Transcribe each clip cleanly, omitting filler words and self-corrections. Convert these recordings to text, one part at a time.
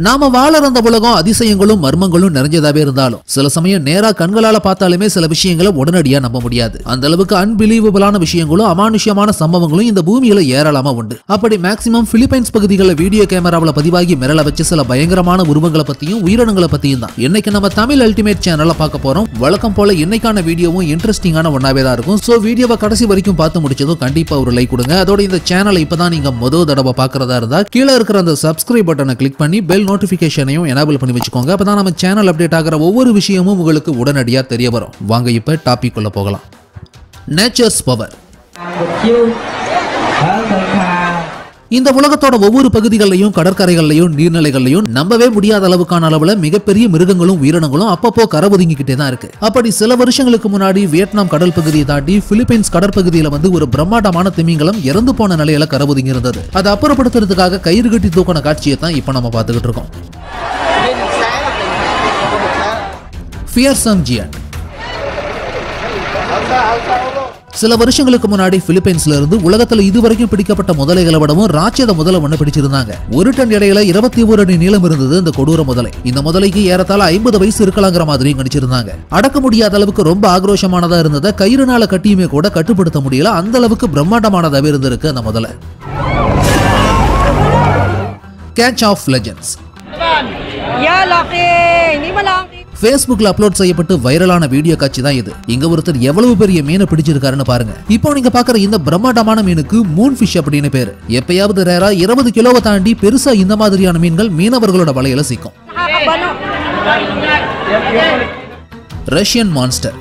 நாம வாழற அந்த உலகம் அதிசயங்களும் மர்மங்களும் நிறைஞ்சதாவே இருந்தாலும் சில சமயம் நேரா கண்களால பார்த்தாலுமே சில விஷயங்களை உடனடியா நம்ப முடியாது. அந்த அளவுக்கு அன்பிலீவபிளான விஷயங்களும் அமானுஷ்யமான சம்பவங்களும் இந்த பூமியில ஏராளமா உண்டு. அப்படி மேக்ஸிமம் பிலிப்பைன்ஸ் பகுதிகளில் வீடியோ கேமராவில் பதிவாகி மிரள வச்ச சில பயங்கரமான உருவங்களை பத்தியும் உயிரினங்களை பத்தியும் தான் இன்னைக்கு நம்ம தமிழ் அல்டிமேட் சேனல்ல பார்க்க போறோம். வழக்கம் போல இன்னைக்கான வீடியோவும் இன்ட்ரெஸ்டிங்கான ஒன்னாவே தான் இருக்கும். சோ வீடியோவை கடைசி வரைக்கும் பார்த்து முடிச்சதும் கண்டிப்பா ஒரு லைக் கொடுங்க. அதோட இந்த சேனலை இப்பதான் நீங்க முதல் தடவை பார்க்கறதா இருந்தா கீழே இருக்கிற அந்த சப்ஸ்கிரைப் பட்டனை கிளிக் பண்ணி பெல் நோட்டிபிகேஷனையும் எனேபிள் பண்ணி வச்சுக்கோங்க. அப்பதான் நம்ம சேனல் அப்டேட் ஆகிற ஒவ்வொரு விஷயமும் உங்களுக்கு உடனடியா தெரிய வரும். வாங்க இப்ப டாபிக் உள்ள போகலாம். Nature's power. இந்த உலகத்தோட ஒவ்வொரு பகுதிகளிலையும் கடற்கரைகள்லையும் நீர்நிலைகள்லையும் நம்பவே முடியாத அளவுக்கான அளவுல மிகப்பெரிய மிருகங்களும் உயிரினங்களும் அப்பப்போ கரை ஒதுங்கிக்கிட்டே தான் இருக்கு. அப்படி சில வருஷங்களுக்கு முன்னாடி வியட்நாம் கடல் பகுதியை தாண்டி பிலிப்பைன்ஸ் கடற்பகுதியில ஒரு பிரம்மாண்டமான திமிங்கலம் இறந்து போன நிலையில கரை ஒதுங்கி இருந்தது. அதை அப்புறப்படுத்துறதுக்காக கயிறு கட்டி தூக்கின காட்சியை தான் இப்ப நம்ம பார்த்துக்கிட்டு இருக்கோம். ஃபியர்சம் ஜியன்ட். சில வருஷங்களுக்கு முன்னாடி பிலிப்பைன்ஸ்ல இருந்து உலகத்துல இதுவரைக்கும் பிடிக்கப்பட்ட முதலைகளை விடவும் ராட்சத முதலை ஒண்ணு பிடிச்சிருந்தாங்க. 1 டன் எடையில 21 அடி நீளம் இருந்தது இந்த கொடூர முதலை. இந்த முதலைக்கு ஏறத்தாழ 50 வயசு இருக்கலாங்கிற மாதிரியும் கணிச்சிருந்தாங்க. அடக்க முடியாத அளவுக்கு ரொம்ப ஆக்ரோஷமானதா இருந்ததை கயிறுனால கட்டியுமே கூட கட்டுப்படுத்த முடியல. அந்த அளவுக்கு பிரம்மாண்டமானதாவே இருந்திருக்கு அந்த முதலை. Catch of legends. Facebookல அப்லோட் செய்யப்பட்டு வைரலான வீடியோ காட்சி தான் இது. இங்க ஒருத்தர் எவ்வளவு பெரிய மீனை பிடிச்சிருக்காருன்னு பாருங்க. இப்போ நீங்க பாக்குற இந்த பிரம்மாண்டமான மீனுக்கு மூன் ஃபிஷ் அப்படின்னு பேரு. எப்பயாவது ரேரா 20 கிலோவை தாண்டி பெருசா இந்த மாதிரியான மீன்கள் மீனவர்களோட வலையில சிக்கும். Russian monster.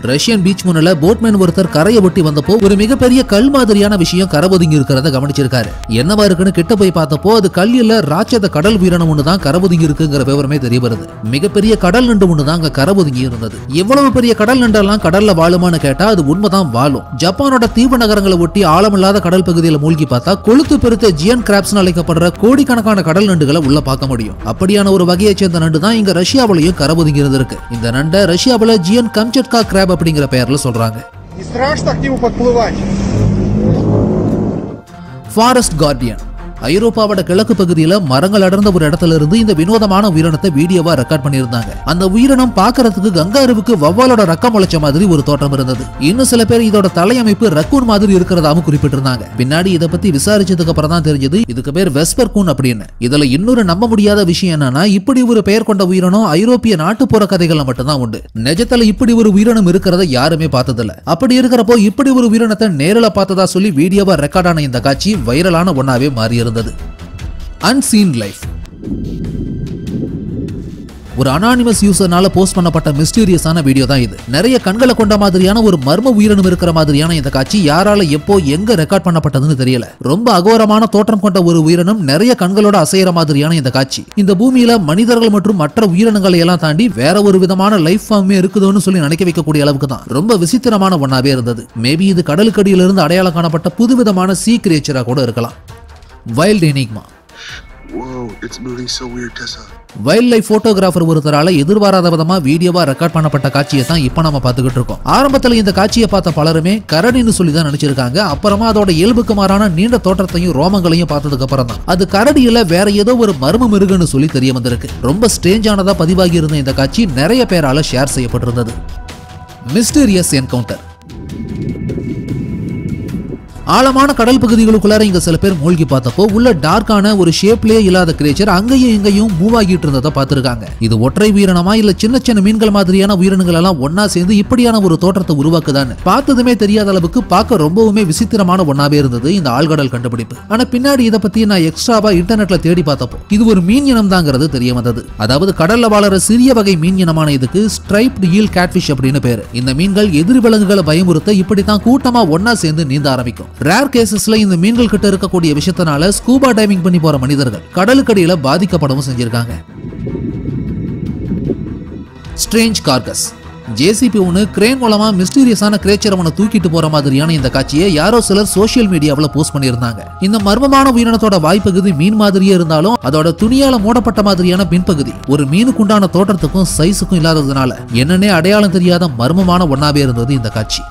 ரஷ்யன் பீச் முன்னில போட்மேன் ஒருத்தர் கரையை ஒட்டி வந்தப்போ ஒரு மிகப்பெரிய கல் மாதிரியான விஷயம் கரை ஒதுங்கி இருக்கிறத கவனிச்சிருக்காரு. என்னவா இருக்குன்னு கிட்ட போய் பார்த்தப்போ அது கல் இல்ல, ராட்சத கடல் உயிரினம் ஒண்ணுதான் கரை ஒதுங்கி இருக்குங்கிற விவரமே தெரிய வருது. மிகப்பெரிய கடல் நண்டு ஒண்ணுதான் அங்க கரை ஒதுங்கி இருந்தது. எவ்வளவு பெரிய கடல் நண்டெல்லாம் கடல்ல வாழுமான்னு கேட்டா அது உண்மைதான் வாழும். ஜப்பானோட தீவு நகரங்களை ஒட்டி ஆழமில்லாத கடல் பகுதியில மூழ்கி பார்த்தா கொளுத்து பெருத்த ஜியன் கிராப்ஸ் அழைக்கப்படுற கோடிக்கணக்கான கடல் நண்டுகளை உள்ள பார்க்க முடியும். அப்படியான ஒரு வகையை சேர்ந்த நண்டு தான் இங்க ரஷ்யாவிலையும் கரை ஒதுங்கி இருந்திருக்கு. இந்த நண்டை ரஷ்யாவுல ஜியன் கம்சட்கா கிராப் அப்படிங்கிற பெயர்ல சொல்றாங்க. Forest Guardian. ஐரோப்பாவோட கிழக்கு பகுதியில மரங்கள் அடர்ந்த ஒரு இடத்துல இருந்து இந்த வினோதமான உயிரினத்தை வீடியோவா ரெக்கார்ட் பண்ணியிருந்தாங்க. அந்த உயிரினம் பாக்குறதுக்கு கங்காருவுக்கு வவ்வாலோட ரக்கம் முளைச்ச மாதிரி ஒரு தோற்றம் இருந்தது. இன்னும் சில பேர் இதோட தலையமைப்பு ரக்கூன் மாதிரி இருக்கிறதாவும் குறிப்பிட்டிருந்தாங்க. பின்னாடி இதை பத்தி விசாரிச்சதுக்கு அப்புறம் தான் தெரிஞ்சது இதுக்கு பேர் வெஸ்பர் கூன் அப்படின்னு. இதுல இன்னொரு நம்ப முடியாத விஷயம் என்னன்னா இப்படி ஒரு பெயர் கொண்ட உயிரினம் ஐரோப்பிய நாட்டுப்புற கதைகள்ல மட்டும்தான் உண்டு. நிஜத்துல இப்படி ஒரு உயிரினம் இருக்கிறத யாருமே பார்த்ததில்ல. அப்படி இருக்கிறப்போ இப்படி ஒரு உயிரினத்தை நேரில பார்த்ததா சொல்லி வீடியோவா ரெக்கார்ட் ஆன இந்த காட்சி வைரலான ஒன்னாவே மாறி Unseen life. ஒரு அனானிமஸ் யூசர்னால போஸ்ட் பண்ணப்பட்ட மிஸ்டீரியஸான வீடியோ தான் இது. நிறைய கண்களை கொண்ட மாதிரியான ஒரு மர்ம உயிரினம் இருக்கிற மாதிரியான இந்த காட்சி யாரால எப்போ எங்க ரெக்கார்ட் பண்ணப்பட்டதுன்னு தெரியல. ரொம்ப அகோரமான தோற்றம் கொண்ட ஒரு உயிரினம் நிறைய கண்களோட அசைகிற மாதிரியான இந்த காட்சி இந்த பூமியில மனிதர்கள் மற்றும் மற்ற உயிரினங்களை எல்லாம் தாண்டி வேற ஒரு விதமான லைஃப் ஃபார்மே இருக்குதுன்னு சொல்லி நினைக்க வைக்கக்கூடிய அளவுக்கு தான் ரொம்ப விசித்திரமான ஒன்னாவே இருந்தது. மேபி இது கடலுக்கடியிலிருந்து அடையாளம் காணப்பட்ட புதுவிதமான சீ கிரியேச்சரா கூட இருக்கலாம். Wild enigma. Whoa, it's moving so weird, Tessa. Wildlife photographer ஒருத்தரால எதிர்பாராத விதமா வீடியோவா ரெக்கார்ட் பண்ணப்பட்ட காட்சியை தான் இப்ப நம்ம பார்த்துக்கிட்டு இருக்கோம். ஆரம்பத்துல இந்த காட்சியை பார்த்த பலருமே கரடின்னு சொல்லி தான் நினைச்சிருக்காங்க. அப்புறமா அதோட இயல்புக்கு மாறான நீண்ட தோற்றத்தையும் ரோமங்களையும் பார்த்ததுக்கு அப்புறம் தான் அது கரடியில வேற ஏதோ ஒரு மர்ம மிருகன்னு சொல்லி தெரிய வந்திருக்கு. ரொம்ப ஸ்ட்ரேஞ்சானதா பதிவாகி இருந்த இந்த காட்சி நிறைய பேரால ஷேர் செய்யப்பட்டிருந்தது. Mysterious encounter. ஆழமான கடல் பகுதிகளுக்குள்ளார இங்க சில பேர் மூழ்கி பார்த்தப்போ உள்ள டார்க்கான ஒரு ஷேப்லயே இல்லாத கிரியேச்சர் அங்கேயும் இங்கேயும் மூவ் ஆகிட்டு இருந்ததை பார்த்திருக்காங்க. இது ஒற்றை உயிரினமா இல்ல சின்ன சின்ன மீன்கள் மாதிரியான உயிரினங்கள் எல்லாம் ஒன்னா சேர்ந்து இப்படியான ஒரு தோற்றத்தை உருவாக்குதான்னு பார்த்ததுமே தெரியாத அளவுக்கு பார்க்க ரொம்பவுமே விசித்திரமான ஒன்னாவே இருந்தது இந்த ஆழ்கடல் கண்டுபிடிப்பு. ஆனா பின்னாடி இதை பத்தி நான் எக்ஸ்ட்ராவா இன்டர்நெட்ல தேடி பார்த்தப்போ இது ஒரு மீன் இனம் தாங்கிறது தெரிய வந்தது. அதாவது கடல்ல வாழற சிறிய வகை மீன் இனமான இதுக்கு ஸ்ட்ரைப்டு ஈல் கேட்ஃபிஷ் அப்படின்னு பேரு. இந்த மீன்கள் எதிர் விலங்குகளை பயமுறுத்த இப்படித்தான் கூட்டமா ஒன்னா சேர்ந்து நீந்த ஆரம்பிக்கும். ரேர் கேசஸ்ல இந்த மீன்கள் கிட்ட இருக்கக்கூடிய விஷயத்தினால ஸ்கூபா டைவிங் பண்ணி போற மனிதர்கள் கடலுக்கடியில பாதிக்கப்படவும் செஞ்சிருக்காங்க. Strange Gorges. ஜேசிபி ஒன்று கிரேன் மூலமா மிஸ்டீரியஸான கிரேச்சர் அவனை தூக்கிட்டு போற மாதிரியான இந்த காட்சியை யாரோ சிலர் சோசியல் மீடியாவில் போஸ்ட் பண்ணியிருந்தாங்க. இந்த மர்மமான உயிரினத்தோட வாய்ப்பகுதி மீன் மாதிரியே இருந்தாலும் அதோட துணியால மூடப்பட்ட மாதிரியான பின்பகுதி ஒரு மீனுக்குண்டான தோற்றத்துக்கும் சைஸுக்கும் இல்லாததுனால என்னன்னே அடையாளம் தெரியாத மர்மமான ஒன்னாவே இருந்தது இந்த காட்சி.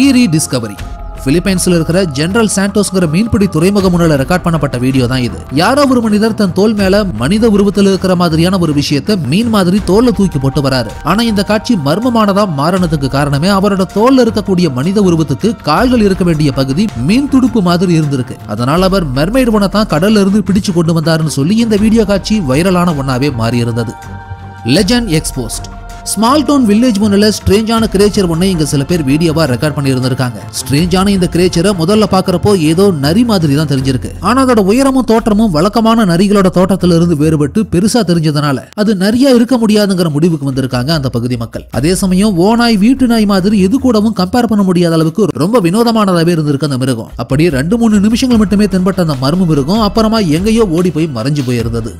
ஈரி டிஸ்கவரி. பிலிப்பைன்ஸ்ல இருக்கிற ஜெனரல் சாண்டோஸ்ங்கிற மீன்பிடி துறைமுக முன்னால ரெக்கார்ட் பண்ணப்பட்ட வீடியோ தான் இது. யாரோ ஒரு மனிதர் தன் தோல் மேல மனித உருவத்தில் இருக்கிற மாதிரியான ஒரு விஷயத்தை மீன் மாதிரி தோல்ல தூக்கி போட்டு வராரு. ஆனா இந்த காட்சி மர்மமானதா மாறினதுக்கு காரணமே அவரோட தோல்ல இருக்கக்கூடிய மனித உருவத்துக்கு கால்கள் இருக்க வேண்டிய பகுதி மீன் துடுப்பு மாதிரி இருந்திருக்கு. அதனால அவர் மெர்மைட் ஒன்னை தான் கடல்ல இருந்து பிடிச்சு கொண்டு வந்தாருன்னு சொல்லி இந்த வீடியோ காட்சி வைரலான ஒன்னாவே மாறி இருந்தது. Legend exposed. Small town village முன்னில ஸ்ட்ரேஞ்சான கிரேச்சர் ஒன்னை இங்க சில பேர் வீடியோவா ரெக்கார்ட் பண்ணி இருந்திருக்காங்க. ஸ்ட்ரேஞ்சான இந்த கிரேச்சரை முதல்ல பாக்குறப்போ ஏதோ நரி மாதிரி தான் தெரிஞ்சிருக்கு. ஆனா அதோட உயரமும் தோற்றமும் வழக்கமான நரிகளோட தோட்டத்துல இருந்து வேறுபட்டு பெருசா தெரிஞ்சதுனால அது நரியா இருக்க முடியாதுங்கிற முடிவுக்கு வந்திருக்காங்க அந்த பகுதி மக்கள். அதே சமயம் ஓநாய் வீட்டு நாய் மாதிரி எது கூடவும் கம்பேர் பண்ண முடியாத அளவுக்கு ரொம்ப வினோதமானதாவே இருந்திருக்கு அந்த மிருகம். அப்படி 2-3 நிமிஷங்கள் மட்டுமே தென்பட்ட அந்த மர்ம மிருகம் அப்புறமா எங்கேயோ ஓடி போய் மறைஞ்சு போயிருந்தது.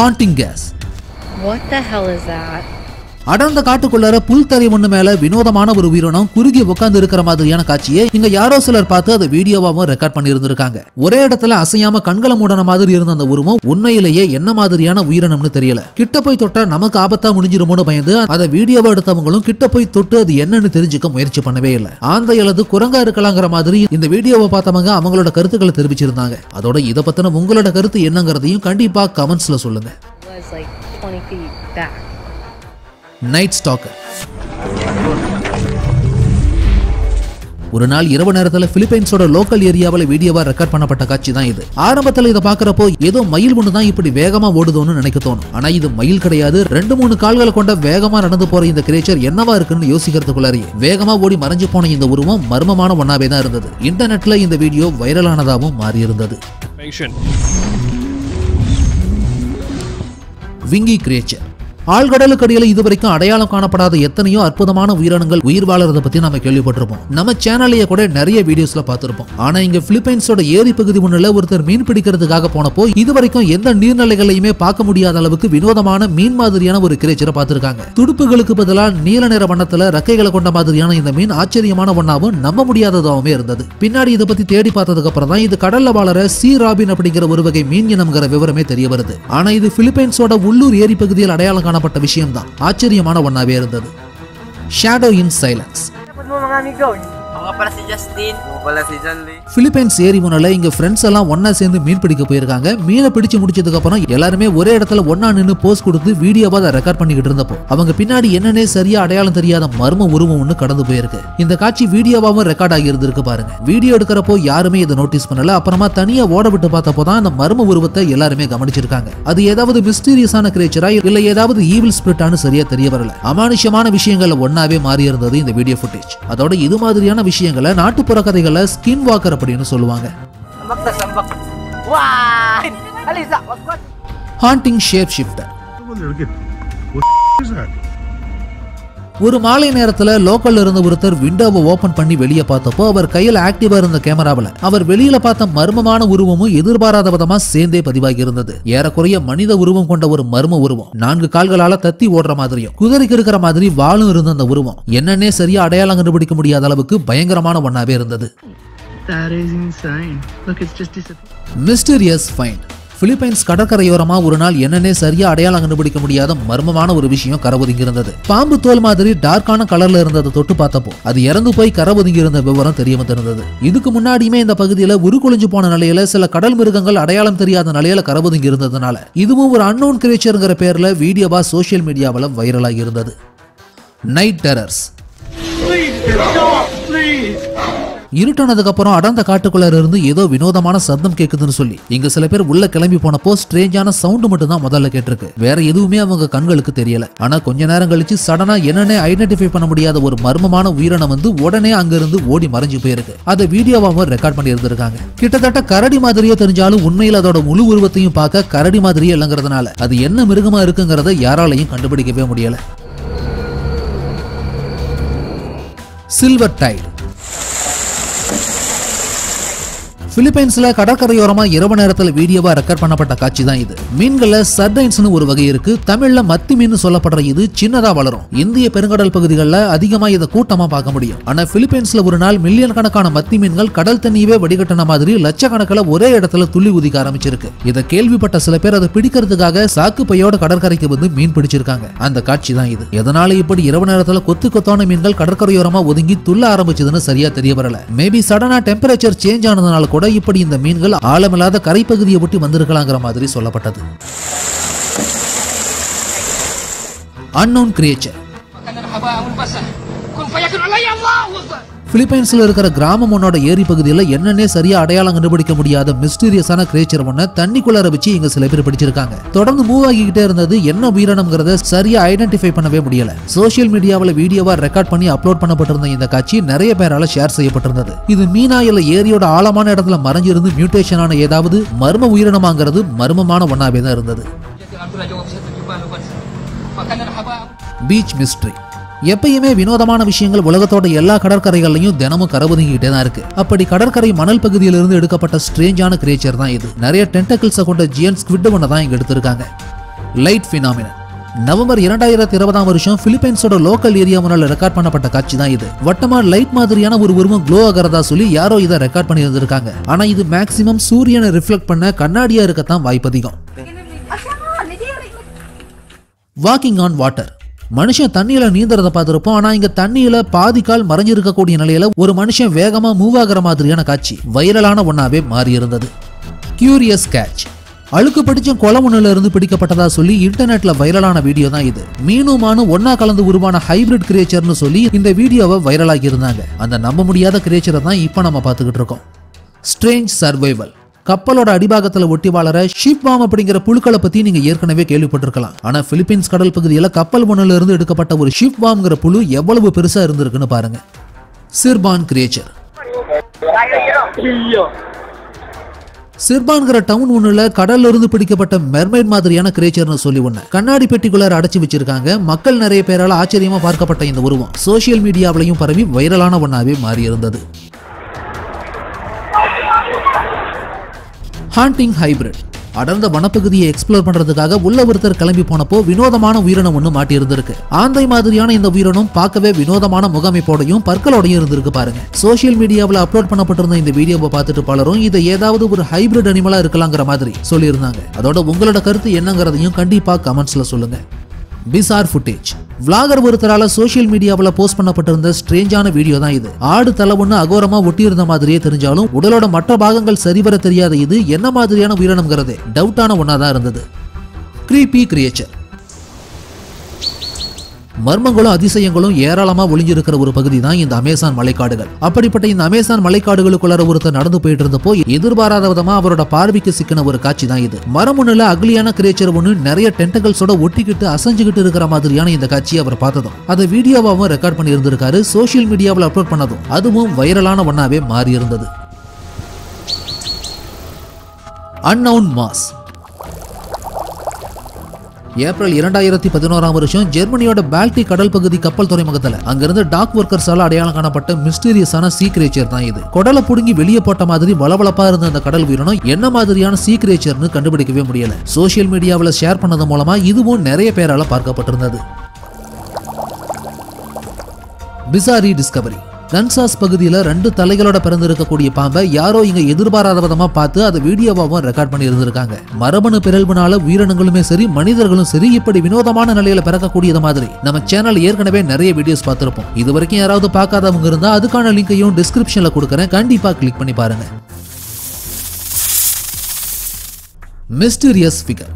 Haunting case. What the hell is that? அடர்ந்த காட்டுக்குள்ளார புல்தரை ஒண்ணு மேல வினோதமான ஒரு உயிரினம் குறுகி உட்கார்ந்து இருக்கிற மாதிரியான காட்சியை இங்க யாரோ சிலர் பார்த்து அதை வீடியோவாவும் ரெக்கார்ட் பண்ணி இருந்திருக்காங்க. ஒரே இடத்துல அசையாம கண்களை மூடன மாதிரி இருந்த அந்த உருவம் உண்மையிலேயே என்ன மாதிரியான உயிரினம்னு தெரியல. கிட்ட போய் தொட்டா நமக்கு ஆபத்தா முடிஞ்சிருமோன்னு பயந்து அதை வீடியோவா எடுத்தவங்களும் கிட்ட போய் தொட்டு அது என்னன்னு தெரிஞ்சுக்க முயற்சி பண்ணவே இல்லை. ஆந்தை அல்லது குரங்கா இருக்கலாங்கிற மாதிரி இந்த வீடியோவை பார்த்தவங்க அவங்களோட கருத்துக்களை தெரிவிச்சிருந்தாங்க. அதோட இதை பத்தின உங்களோட கருத்து என்னங்கிறதையும் கண்டிப்பா கமெண்ட்ஸ்ல சொல்லுங்க. Was like 20 feet back. Night ஸ்டாக்கர். ஒரு நாள் இரவு நேரத்துல பிலிப்பைன்ஸோட லோக்கல் ஏரியாவில் வீடியோவா ரெக்கார்ட் பண்ணப்பட்ட காட்சி தான் இது. ஆரம்பத்துல இதை பாக்குறப்போ ஏதோ மயில் ஒண்ணு தான் இப்படி வேகமா ஓடுதோன்னு நினைக்க தோணும். ஆனா இது மயில் கிடையாது. 2-3 கால்களை கொண்ட வேகமா நடந்து போற இந்த கிரேச்சர் என்னவா இருக்குன்னு யோசிக்கிறதுக்குள்ளாரியே வேகமா ஓடி மறைஞ்சு போன இந்த உருவம் மர்மமான ஒன்னாவே தான் இருந்தது. இன்டர்நெட்ல இந்த வீடியோ வைரலானதாகவும் மாறி இருந்தது. விங்கி கிரேச்சர். ஆழ்கடலுக்கு அடியில இதுவரைக்கும் அடையாளம் காணப்படாத எத்தனையோ அற்புதமான உயிரினங்கள் உயிர் வாழறத பத்தி நம்ம கேள்விப்பட்டிருப்போம். நம்ம சேனலையே கூட நிறைய வீடியோஸ்ல பார்த்திருப்போம். ஆனா இங்க பிலிப்பைன்ஸோட ஏரி பகுதி முன்னில ஒருத்தர் மீன் பிடிக்கிறதுக்காக போனப்போ இதுவரைக்கும் எந்த நீர்நிலைகளையுமே பார்க்க முடியாத அளவுக்கு வினோதமான மீன் மாதிரியான ஒரு கிரேச்சரை பார்த்திருக்காங்க. துடுப்புகளுக்கு பதிலாக நீல நிற வண்ணத்துல ரெக்கைகளை கொண்ட மாதிரியான இந்த மீன் ஆச்சரியமான ஒன்னாவும் நம்ப முடியாததாகவுமே இருந்தது. பின்னாடி இதை பத்தி தேடி பார்த்ததுக்கு அப்புறம் தான் இது கடல்ல வாழற சி ராபின் அப்படிங்கிற ஒரு வகை மீன் இனம்ங்கிற விவரமே தெரிய வருது. ஆனா இது பிலிப்பைன்ஸோட உள்ளூர் ஏரி பகுதியில் அடையாளம் பண்ணப்பட்ட விஷயம் தான் ஆச்சரியமான ஒன்னாவே இருந்தது. ஷேடோ இன் சைலன்ஸ். பிலிப்பைன்ஸ் ஏரி முன்னால இங்க ஃப்ரெண்ட்ஸ் எல்லாம் ஒன்னா சேர்ந்து மீன் பிடிக்க போயிருக்காங்க. மீனை பிடிச்சு முடிச்சதுக்கு அப்புறம் எல்லாருமே ஒரே இடத்துல ஒன்னா நின்னு போஸ் கொடுத்து வீடியோவா அதை ரெக்கார்ட் பண்ணிக்கிட்டு இருந்தப்போ அவங்க பின்னாடி என்னன்னே சரியா அடையாளம் தெரியாத மர்ம உருவம் ஒண்ணு கடந்து போயிருக்கு. இந்த காட்சி வீடியோவாவும் ரெக்கார்ட் ஆகி இருந்திருக்கு பாருங்க. வீடியோ எடுக்கிறப்போ யாருமே இதை நோட்டீஸ் பண்ணல. அப்புறமா தனியா ஓட விட்டு பார்த்தப்போ தான் அந்த மர்ம உருவத்தை எல்லாருமே கவனிச்சிருக்காங்க. அது ஏதாவது மிஸ்டீரியஸான கிரேச்சரா இல்ல ஏதாவது ஈவில் ஸ்பிரிட்டானு சரியா தெரிய வரல. அமானுஷ்யமான விஷயங்கள்ல ஒன்னாவே மாறி இருந்தது இந்த வீடியோ ஃபுட்டேஜ். அதோட இது மாதிரியான விஷயங்களை நாட்டுப்புற கதைகளை ஸ்கின் வாக்கர் அப்படின்னு சொல்லுவாங்க. Haunting shape shifter. ஒரு மாலை நேரத்துல லோக்கல்ல இருந்த ஒருத்தர் விண்டோவை ஓபன் பண்ணி வெளியே பார்த்தப்போ அவர் கையில ஆக்டிவா இருந்த கேமராவில் அவர் வெளியில பார்த்த மர்மமான உருவமும் எதிர்பாராத விதமா சேர்ந்தே பதிவாகி இருந்தது. ஏறக்குறைய மனித உருவம் கொண்ட ஒரு மர்ம உருவம் 4 கால்களால தத்தி ஓடுற மாதிரியும் குதிரைக்கு இருக்கிற மாதிரி வாளும் இருந்த அந்த உருவம் என்னன்னே சரியா அடையாளம் கண்டுபிடிக்க முடியாத அளவுக்கு பயங்கரமான ஒன்னாவே இருந்தது. Mysterious find. பிலிப்பைன்ஸ் கடற்கரையோரமா ஒரு நாள் என்னன்னே சரியா அடையாளம் கண்டுபிடிக்க முடியாத மர்மமான ஒரு விஷயம் கரை ஒதுங்கி இருந்தது. பாம்பு தோல் மாதிரி டார்க்கான கலர்ல இருந்ததை தொட்டு பார்த்தப்போ அது இறந்து போய் கரை ஒதுங்கி இருந்த விவரம் தெரிய வந்திருந்தது. இதுக்கு முன்னாடியுமே இந்த பகுதியில உருக்குலைஞ்சு போன நிலையில சில கடல் மிருகங்கள் அடையாளம் தெரியாத நிலையில கரை ஒதுங்கி இருந்ததுனால இதுவும் ஒரு அன்னோன் கிரேச்சர்ங்கிற பேர்ல வீடியோவா சோசியல் மீடியாவில் வைரலாகி இருந்தது. Night terrors. இருட்டானதுக்கு அப்புறம் அடர்ந்த காட்டுக்குள்ள இருந்து ஏதோ வினோதமான சத்தம் கேக்குதுன்னு சொல்லி இங்க சில பேர் உள்ள கிளம்பி போனப்போ ஸ்ட்ரேஞ்சான சவுண்ட் மட்டும் தான் முதல்ல கேட்டிருக்கு. வேற எதுவுமே அவங்க கண்களுக்கு தெரியல. ஆனா கொஞ்ச நேரம் கழிச்சு சடனா என்னன்னே ஐடென்டிஃபை பண்ண முடியாத ஒரு மர்மமான உயிரினம் வந்து உடனே அங்க இருந்து ஓடி மறைஞ்சு போயிருக்கு. அதை வீடியோவாவும் ரெக்கார்ட் பண்ணி இருந்திருக்காங்க. கிட்டத்தட்ட கரடி மாதிரியே தெரிஞ்சாலும் உண்மையில் அதோட முழு உருவத்தையும் பார்க்க கரடி மாதிரியே இல்லைங்கிறதுனால அது என்ன மிருகமா இருக்குங்கிறத யாராலையும் கண்டுபிடிக்கவே முடியல. Silver tight. பிலிப்பைன்ஸ்ல கடற்கரையோரமா இரவு நேரத்துல வீடியோவா ரெக்கார்ட் பண்ணப்பட்ட காட்சி தான் இது. மீன்கள்ல சர்டைன்ஸ்னு ஒரு வகை இருக்கு. தமிழ்ல மத்தி மீன் சொல்லப்படுற இது சின்னதா வளரும். இந்திய பெருங்கடல் பகுதிகளில் அதிகமா இதை கூட்டமா பார்க்க முடியும். ஆனா பிலிப்பைன்ஸ்ல ஒரு நாள் மில்லியன் கணக்கான மத்தி மீன்கள் கடல் தண்ணியவே வடிகட்டின மாதிரி லட்சக்கணக்கில் ஒரே இடத்துல துள்ளி உதிக்க ஆரம்பிச்சிருக்கு. இதை கேள்விப்பட்ட சில பேர் அதை பிடிக்கிறதுக்காக சாக்கு பையோட கடற்கரைக்கு வந்து மீன் பிடிச்சிருக்காங்க. அந்த காட்சி தான் இது. எதனால இப்படி இரவு நேரத்துல கொத்தான மீன்கள் கடற்கரையோரமா ஒதுங்கி துள்ள ஆரம்பிச்சதுன்னு சரியா தெரிய வரல. மேபி சடனா டெம்பரேச்சர் சேஞ்ச் ஆனதுனால கூட இப்படி இந்த மீன்கள் ஆழமில்லாத கரைப்பகுதியை ஒட்டி வந்திருக்கலாங்கிற மாதிரி சொல்லப்பட்டது. Unknown creature. பிலிப்பைன்ஸ்ல இருக்கிற கிராமம் ஒன்னோட ஏரி பகுதியில் என்னன்னே சரியா அடையாளம் கண்டுபிடிக்க முடியாத மிஸ்டீரியஸான கிரியேச்சர் ஒன்ன தண்ணிக்குள்ளார வச்சு இங்க சில பேர் பிடிச்சிருக்காங்க. தொடர்ந்து மூவ் ஆகிக்கிட்டே இருந்தது. என்ன உயிரினம்ங்கிறத சரியா ஐடென்டிஃபை பண்ணவே முடியல. சோசியல் மீடியாவில் வீடியோவா ரெக்கார்ட் பண்ணி அப்லோட் பண்ணப்பட்டிருந்த இந்த காட்சி நிறைய பேரால ஷேர் செய்யப்பட்டிருந்தது. இது மீனா இல்ல ஏரியோட ஆழமான இடத்துல மறைஞ்சிருந்து மியூட்டேஷனான ஏதாவது மர்ம உயிரினமாங்கிறது மர்மமான ஒன்னாவே தான் இருந்தது. Beach mystery. எப்பயுமே வினோதமான விஷயங்கள் உலகத்தோட எல்லா கடற்கரைகள்லையும் தினமும் கரபதுங்கிட்டே தான் இருக்கு. அப்படி கடற்கரை மணல் பகுதியிலிருந்து எடுக்கப்பட்ட ஸ்ட்ரேஞ்சான கிரியேச்சர் தான் இது. நிறைய டென்டக்கிள்ஸை கொண்ட ஜியன்ட் ஸ்குவிட் ஒன்றை தான் இங்க எடுத்திருக்காங்க. Light phenomenon. நவம்பர் 2020 பிலிப்பைன்ஸோட லோக்கல் ஏரியா முன்னால ரெக்கார்ட் பண்ணப்பட்ட காட்சி தான் இது. வட்டமா லைட் மாதிரியான ஒரு உருவம் க்ளோ ஆகிறதா சொல்லி யாரோ இதை ரெக்கார்ட் பண்ணி இருந்திருக்காங்க. ஆனா இது மேக்சிமம் சூரியனை ரிஃப்ளெக்ட் பண்ண கண்ணாடியா இருக்கத்தான் வாய்ப்பு அதிகம். Walking on water. மனுஷன் தண்ணியில நீந்தறத பார்த்திருப்போம். ஆனா இங்க தண்ணியில பாதி கால் மறைஞ்சிருக்கக்கூடிய நிலையில ஒரு மனுஷன் வேகமா மூவ் ஆகிற மாதிரியான காட்சி வைரலான ஒன்னாவே மாறி இருந்தது. Curious catch. அழுக்கு படிச்சும் குளமுன்னுல இருந்து பிடிக்கப்பட்டதா சொல்லி இன்டர்நெட்ல வைரலான வீடியோ தான் இது. மீனும் மானும் ஒன்னா கலந்து உருவான ஹைபிரிட் கிரியேச்சர்னு சொல்லி இந்த வீடியோவை வைரலாகி இருந்தாங்க. அந்த நம்ப முடியாத கிரியேச்சரை தான் இப்ப நம்ம பார்த்துக்கிட்டு இருக்கோம். Strange survival. கப்பலோட அடிபாகத்துல ஒட்டி வாழற ஷிப் வாம் அப்படிங்கிற புழுக்களை பத்தி நீங்க ஏற்கனவே கேள்விப்பட்டிருக்கலாம். ஆனா பிலிப்பைன்ஸ் கடல் பகுதியில கப்பல் ஒண்ணுல இருந்து எடுக்கப்பட்ட ஒரு ஷிப் வாம்ங்கிற புழு எவ்வளவு பெருசா இருந்திருக்குன்னு பாருங்க. சிர்பான் கிரியேச்சர். சிர்பான்கிற டவுன் ஒண்ணுல கடல்ல இருந்து பிடிக்கப்பட்ட மெர்மைட் மாதிரியான கிரியேச்சர்னு சொல்லி ஒண்ணு கண்ணாடி பெட்டிக்குள்ளார அடைச்சு வச்சிருக்காங்க. மக்கள் நிறைய பேரால ஆச்சரியமா பார்க்கப்பட்ட இந்த உருவம் சோசியல் மீடியாவிலையும் பரவி வைரலான ஒன்னாவே மாறி இருந்தது. Haunting hybrid. அடர்ந்த வனப்பகுதியை எக்ஸ்ப்ளோர் பண்றதுக்காக உள்ள ஒருத்தர் கிளம்பி போனப்போ வினோதமான உயிரினம் ஒண்ணு மாட்டி இருந்திருக்கு. ஆந்தை மாதிரியான இந்த உயிரினம் பார்க்கவே வினோதமான முகமைப்போடையும் பற்களோடையும் இருந்திருக்கு பாருங்க. சோசியல் மீடியாவில் அப்லோட் பண்ணப்பட்டிருந்த இந்த வீடியோவை பார்த்துட்டு பலரும் இதை ஏதாவது ஒரு ஹைபிரிட் அனிமலா இருக்கலாங்கிற மாதிரி சொல்லியிருந்தாங்க. அதோட உங்களோட கருத்து என்னங்கிறதையும் கண்டிப்பா கமெண்ட்ஸ்ல சொல்லுங்க. Bizarre footage. விளாகர் ஒருத்தரால சோசியல் மீடியாவில் போஸ்ட் பண்ணப்பட்டிருந்த ஸ்ட்ரேஞ்சான வீடியோ தான் இது. ஆடு தலை ஒண்ணு அகோரமா ஒட்டி இருந்த மாதிரியே தெரிஞ்சாலும் உடலோட மற்ற பாகங்கள் சரிவர தெரியாத இது என்ன மாதிரியான உயிரினம்ங்கிறது டவுட்டான ஒன்னாதான் இருந்தது. Creepy creature. மர்மங்களும் அதிசயங்களும் ஏராளமா ஒளிஞ்சிருக்கிற ஒரு பகுதி தான் இந்த அமேசான் மலைக்காடுகள். அப்படிப்பட்ட இந்த அமேசான் மலைக்காடுகளுக்குள்ளார ஒருத்தர் நடந்து போயிட்டு இருந்தப்போ எதிர்பாராத விதமா அவரோட பார்வைக்கு சிக்கின ஒரு காட்சி தான் இது. மரம் ஒண்ணுல அக்லியான கிரியேச்சர் ஒண்ணு நிறைய டென்டகல்ஸோட ஒட்டிக்கிட்டு அசைஞ்சுக்கிட்டு இருக்கிற மாதிரியான இந்த காட்சியை அவர் பார்த்ததும் அதை வீடியோவாவும் ரெக்கார்ட் பண்ணி இருந்திருக்காரு. சோசியல் மீடியாவில் அப்லோட் பண்ணதும் அதுவும் வைரலான ஒன்னாவே மாறி இருந்தது. Unknown mass. ஏப்ரல் 2011 ஜெர்மனியோட பால்டிக் கடல் பகுதி கப்பல் துறைமுகத்துல அங்கிருந்து டாக் ஒர்க்கர்ஸால அடையாளம் காணப்பட்ட மிஸ்டீரியஸான சீ கிரியேச்சர் தான் இது. குடலை புடுங்கி வெளியே போட்ட மாதிரி வளவளப்பா இருந்த அந்த கடல் உயிரினம் என்ன மாதிரியான சீ கிரியேச்சர்னு கண்டுபிடிக்கவே முடியல. சோசியல் மீடியாவில் ஷேர் பண்ணது மூலமா இதுவும் நிறைய பேரால பார்க்கப்பட்டிருந்தது. பிசாரி டிஸ்கவரி. கன்சாஸ் பகுதியில 2 தலைகளோட பிறந்திருக்கக்கூடிய பாம்பை யாரோ இங்க எதிர்பாராத விதமா பார்த்து அதை வீடியோவாவும் ரெக்கார்ட் பண்ணி இருந்திருக்காங்க. மரபணு பிறழ்வுனால உயிரினங்களுமே சரி மனிதர்களும் சரி இப்படி வினோதமான நிலையில பிறக்கக்கூடியது மாதிரி நம்ம சேனல் ஏற்கனவே நிறைய வீடியோஸ் பார்த்திருப்போம். இது வரைக்கும் யாராவது பார்க்காதவங்க இருந்தா அதுக்கான லிங்கையும் டிஸ்கிரிப்ஷன்ல கொடுக்கறேன், கண்டிப்பா கிளிக் பண்ணி பாருங்க. Mysterious figure.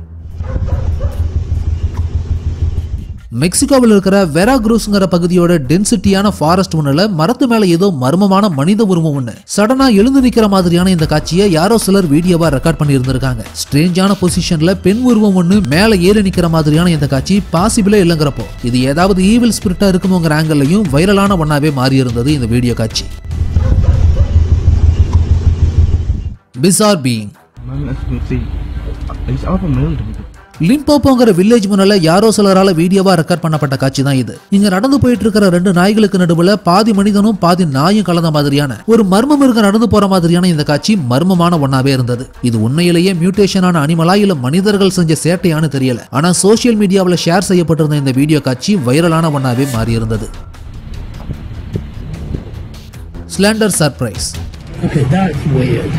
மெக்சிகோவில் இருக்கிற வெராக்ரூஸ்ங்கிற பகுதியோட டென்சிட்டியான ஃபாரஸ்ட் ஒண்ணுல மரத்து மேல ஏதோ மர்மமான மனித உருவம் ஒண்ணு சடனா எழுந்து நிக்கிற மாதிரியான இந்த காட்சியை யாரோ சிலர் வீடியோவா ரெக்கார்ட் பண்ணி இருந்திருக்காங்க. ஸ்ட்ரேஞ்சான பொசிஷன்ல பெண் உருவம் ஒண்ணு மேல ஏறி நிக்கிற மாதிரியான இந்த காட்சி பாசிபிளே இல்லைங்கிறப்போ இது ஏதாவது ஈவில் ஸ்பிரிட்டா இருக்குமோங்கிற ஆங்கிள்லையும் வைரலான ஒன்னாவே மாறி இருந்தது இந்த வீடியோ காட்சி. Bizarre being. லிம்போப்போங்கிற வில்லேஜ் முன்னால யாரோ சிலரால வீடியோவா ரெக்கார்ட் பண்ணப்பட்ட காட்சி தான் இது. இங்க நடந்து போயிட்டு இருக்கிற ரெண்டு நாய்களுக்கு நடுவுல பாதி மனிதனும் பாதி நாயும் கலந்த மாதிரியான ஒரு மர்ம மிருகம் நடந்து போற மாதிரியான இந்த காட்சி மர்மமான ஒன்னாவே இருந்தது. இது உண்மையிலேயே மியூட்டேஷனான அனிமலா இல்ல மனிதர்கள் செஞ்ச சேட்டையானு தெரியல. ஆனா சோசியல் மீடியாவில் ஷேர் செய்யப்பட்டிருந்த இந்த வீடியோ காட்சி வைரலான ஒன்னாவே மாறி இருந்தது. Slender surprise. Okay, that's weird.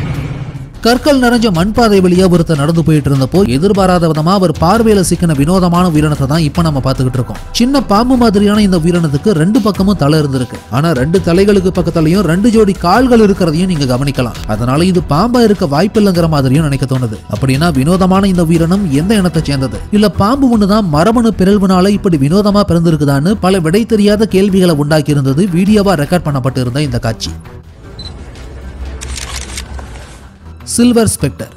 கற்கள் நிறைஞ்ச மண்பாதை வழியா ஒருத்தர் நடந்து போயிட்டு இருந்தப்போ எதிர்பாராத விதமா அவர் பார்வையில சிக்கின வினோதமான உயிரினத்தை தான் இப்ப நம்ம பாத்துக்கிட்டு இருக்கோம். சின்ன பாம்பு மாதிரியான இந்த உயிரினத்துக்கு ரெண்டு பக்கமும் தலை இருந்திருக்கு. ஆனா ரெண்டு தலைகளுக்கு பக்கத்துலயும் ரெண்டு ஜோடி கால்கள் இருக்கிறதையும் நீங்க கவனிக்கலாம். அதனால இது பாம்பா இருக்க வாய்ப்பில்லைங்கிற மாதிரியும் நினைக்க தோணுது. அப்படின்னா வினோதமான இந்த உயிரினம் எந்த இனத்தை சேர்ந்தது? இல்ல பாம்பு ஒண்ணுதான் மரபணு பிறழ்வுனால இப்படி வினோதமா பிறந்திருக்குதான்னு பல விடை தெரியாத கேள்விகளை உண்டாக்கி இருந்தது வீடியோவா ரெக்கார்ட் பண்ணப்பட்டு இருந்த இந்த காட்சி. Silver Spectre.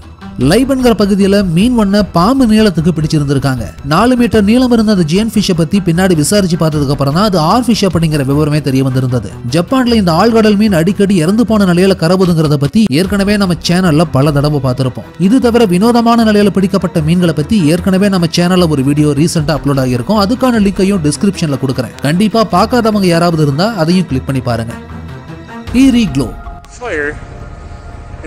லைபன்கிற பகுதியில் மீன் வண்ண பாம்பு நீளத்துக்கு பிடிச்சிருந்திருக்காங்க. 4 மீட்டர் நீளம் இருந்த அந்த ஜியன் ஃபிஷை பத்தி பின்னாடி விசாரிச்சு பார்த்ததுக்கு அப்புறம் தான் அது ஆர் ஃபிஷ் அப்படிங்கிற விவரமே தெரிய வந்திருந்தது. ஜப்பான்ல இந்த ஆழ்கடல் மீன் அடிக்கடி இறந்து போன நிலையில கரபுதுங்கிறத பத்தி ஏற்கனவே நம்ம சேனல்ல பல தடவை பார்த்திருப்போம். இது தவிர வினோதமான நிலையில பிடிக்கப்பட்ட மீன்களை பத்தி ஏற்கனவே நம்ம சேனல்ல ஒரு வீடியோ ரீசெண்டா அப்லோட் ஆகியிருக்கும். அதுக்கான லிங்கையும் டிஸ்கிரிப்ஷன்ல கொடுக்குறேன். கண்டிப்பா பார்க்காதவங்க யாராவது இருந்தா அதையும் கிளிக் பண்ணி பாருங்க. Eerie glow. Fire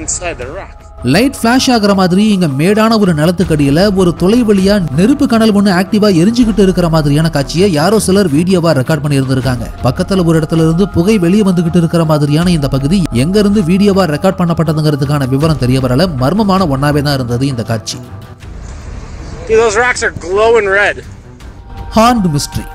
inside the rock. Light flash ஆகிற மாதிரி இங்க மேடான ஒரு நிலத்துக்கடியில ஒரு துளை வழியா நெருப்பு கனல் ஒண்ணு ஆக்டிவா எரிஞ்சுக்கிட்டு இருக்கிற மாதிரியான காட்சியை யாரோ சிலர் வீடியோவா ரெக்கார்ட் பண்ணி இருந்திருக்காங்க. பக்கத்துல ஒரு இடத்துல இருந்து புகை வெளியே வந்துகிட்டு இருக்கிற மாதிரியான இந்த பகுதி எங்க இருந்து வீடியோவா ரெக்கார்ட் பண்ணப்பட்டதுங்கிறதுக்கான விவரம் தெரிய வரல. மர்மமான ஒன்னாவே தான் இருந்தது இந்த காட்சி. Dude, those rocks are glowing red. Horned mystery.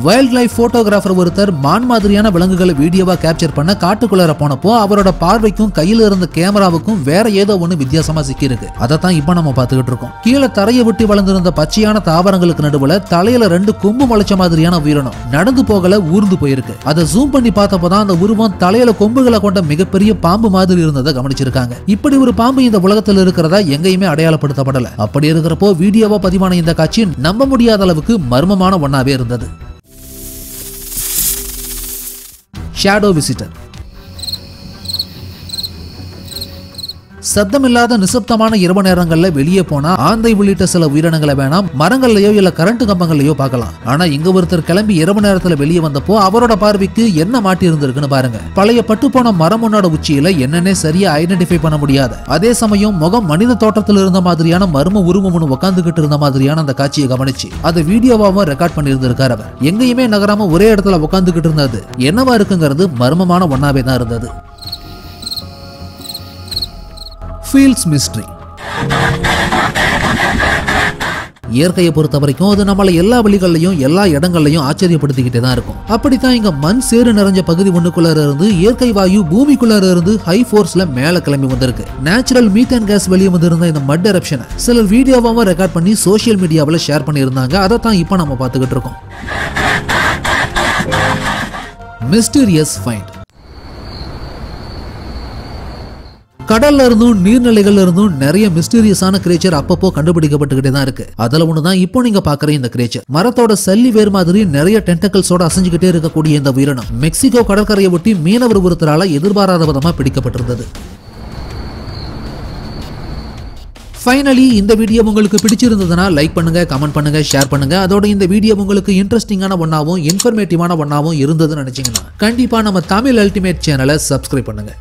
Wild life photographer ஒருத்தர் மான் மாதிரியான விலங்குகளை வீடியோவா கேப்சர் பண்ண காட்டுக்குள்ளார போனப்போ அவரோட பார்வைக்கும் கையில இருந்த கேமராவுக்கும் வேற ஏதோ ஒண்ணு வித்தியாசமா சிக்கிருக்கு. அதைத்தான் இப்ப நம்ம பார்த்துக்கிட்டு இருக்கோம். கீழே தரையை விட்டு வளர்ந்திருந்த பச்சையான தாவரங்களுக்கு நடுவுல தலையில 2 கொம்பு முளைச்ச மாதிரியான உயிரினம் நடந்து போகல ஊர்ந்து போயிருக்கு. அதை ஜூம் பண்ணி பார்த்தப்போதான் அந்த உருவம் தலையில கொம்புகளை கொண்ட மிகப்பெரிய பாம்பு மாதிரி இருந்ததை கவனிச்சிருக்காங்க. இப்படி ஒரு பாம்பு இந்த உலகத்தில் இருக்கிறதா எங்கேயுமே அடையாளப்படுத்தப்படல. அப்படி இருக்கிறப்போ வீடியோவா பதிவான இந்த காட்சி நம்ப முடியாத அளவுக்கு மர்மமான ஒன்னாவே இருந்தது. Shadow visitor. சத்தமில்லாத நிசப்தமான இரவு நேரங்கள்ல வெளியே போனா ஆந்தை உள்ளிட்ட சில உயிரினங்களை வேணாம் மரங்கள்லயோ இல்ல கரண்ட் கம்பங்கள்லயோ பார்க்கலாம். ஆனா இங்க ஒருத்தர் கிளம்பி இரவு நேரத்துல வெளியே வந்தப்போ அவரோட பார்வைக்கு என்ன மாட்டி இருந்திருக்குன்னு பாருங்க. பழைய பட்டு போன மரம் ஒன்னோட உச்சியில என்னன்னே சரியா ஐடென்டிஃபை பண்ண முடியாது. அதே சமயம் முகம் மனித தோற்றத்தில் இருந்த மாதிரியான மர்ம உருவம் ஒன்று உட்காந்துகிட்டு இருந்த மாதிரியான அந்த காட்சியை கவனிச்சு அதை வீடியோவாவும் ரெக்கார்ட் பண்ணி இருந்திருக்காரு அவர். எங்கேயுமே நகராம ஒரே இடத்துல உட்காந்துகிட்டு இருந்தது என்னவா இருக்குங்கிறது மர்மமான ஒன்னாவே தான் இருந்தது. Fields mystery. இயற்கையை பொறுத்த வரைக்கும் அது நம்மள எல்லா வழிகள்லையும் எல்லா இடங்கள்லையும் ஆச்சரியப்படுத்திக்கிட்டே தான் இருக்கும். அப்படித்தான் இங்க மண் சேறு நிறைஞ்ச பகுதி ஒண்ணுக்குள்ளார இருந்து இயற்கை வாயு பூமிக்குள்ளார இருந்து ஹை ஃபோர்ஸ்ல மேல கிளம்பி வந்திருக்கு. நேச்சுரல் மீத்தேன் கேஸ் வெளியே வந்திருந்த இந்த மட் எரப்ஷனை சிலர் வீடியோவாவும் ரெக்கார்ட் பண்ணி சோசியல் மீடியாவில் ஷேர் பண்ணியிருந்தாங்க. அதை தான் இப்போ நம்ம பார்த்துக்கிட்டு இருக்கோம். Mysterious find. கடல்ல இருந்தும் நீர்நிலைகள்ல இருந்தும் நிறைய மிஸ்டீரியஸான கிரியேச்சர் அப்பப்போ கண்டுபிடிக்கப்பட்டுக்கிட்டே தான் இருக்கு. அதுல ஒண்ணுதான் இப்போ நீங்க பாக்குற இந்த கிரியேச்சர். மரத்தோட சல்லி வேர் மாதிரி நிறைய டென்டக்கிள்ஸோட அசைஞ்சுக்கிட்டே இருக்கக்கூடிய இந்த உயிரினம் மெக்சிகோ கடற்கரையை ஒட்டி மீனவர் ஒருத்தரால எதிர்பாராத விதமா பிடிக்கப்பட்டிருந்தது. ஃபைனலி இந்த வீடியோ உங்களுக்கு பிடிச்சிருந்ததுன்னா லைக் பண்ணுங்க, கமெண்ட் பண்ணுங்க, ஷேர் பண்ணுங்க. அதோட இந்த வீடியோ உங்களுக்கு இன்ட்ரெஸ்டிங்கான ஒன்னாவும் இன்ஃபர்மேட்டிவான ஒன்னாவும் இருந்ததுன்னு நினைச்சீங்கன்னா கண்டிப்பா நம்ம தமிழ் அல்டிமேட் சேனலை சப்ஸ்கிரைப் பண்ணுங்க.